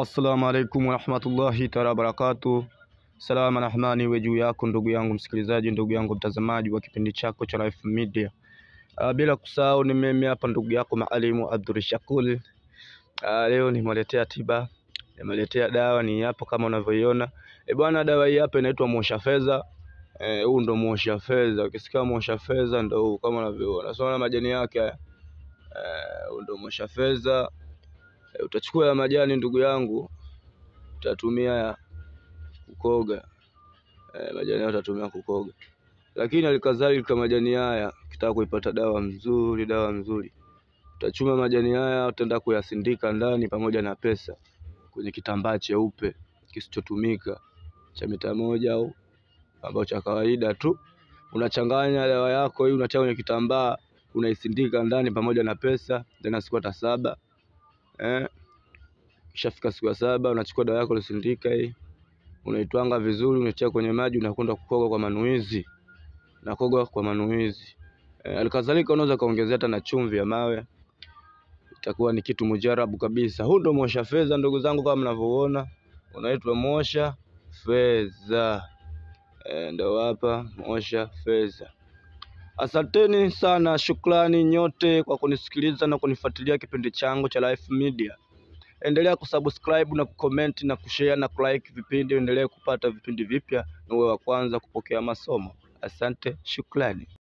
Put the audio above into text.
Assalamu alaikum warahmatullahi taala wabarakatuh. Salama na amani iwe juu yako ndugu yangu msikilizaji, ndugu yangu mtazamaji wa kipindi chako cha Life Media. Bila kusahau ni mimi hapa ndugu yako Maalimu Abdul Shakur. Leo nimeletea tiba, nimeletea dawa, ni hapo kama unavyoiona. Bwana, dawa hii hapa inaitwa Mwosha Fedha. Huu ndo Mwosha Fedha. Ukisikia Mwosha Fedha ndo huu kama unavyoona. Sasa majani yake haya. Huu ndo Mwosha Fedha. Utachukua ya majani ndugu yangu, utatumia ya kukoga. Majani utatumia kukoga. Lakini alikadhalika majani haya ukitaka kuipata dawa nzuri, utachuma majani haya, utaenda kuyasindika ndani pamoja na pesa kwenye kitambaa cheupe kisichotumika cha mita 1 au ambao cha kawaida tu. Unachanganya dawa yako hii, unachanganya kwenye kitambaa, unaisindika ndani pamoja na pesa, tena siku hata 7. Kishafika siku ya 7 unachukua dawa yako ulisindika hii, unaitwanga vizuri, unachia kwenye maji, unakwenda kukoga kwa manuizi. Nakoga kwa manuizi. Alikadhalika unaweza kaongezea hata na chumvi ya mawe. Itakuwa ni kitu mujarabu kabisa. Huu ndo Mwosha Fedha ndugu zangu, kama mnavyoona. Unaitwa Mwosha Fedha. Ndio hapa Mwosha Fedha. Asanteni sana, shukrani nyote kwa kunisikiliza na kunifuatilia kipindi changu cha Life Media. Endelea kusubscribe na kucomment na kushare na kulike vipindi, endelea kupata vipindi vipya na uwe wa kwanza kupokea masomo. Asante, shukrani.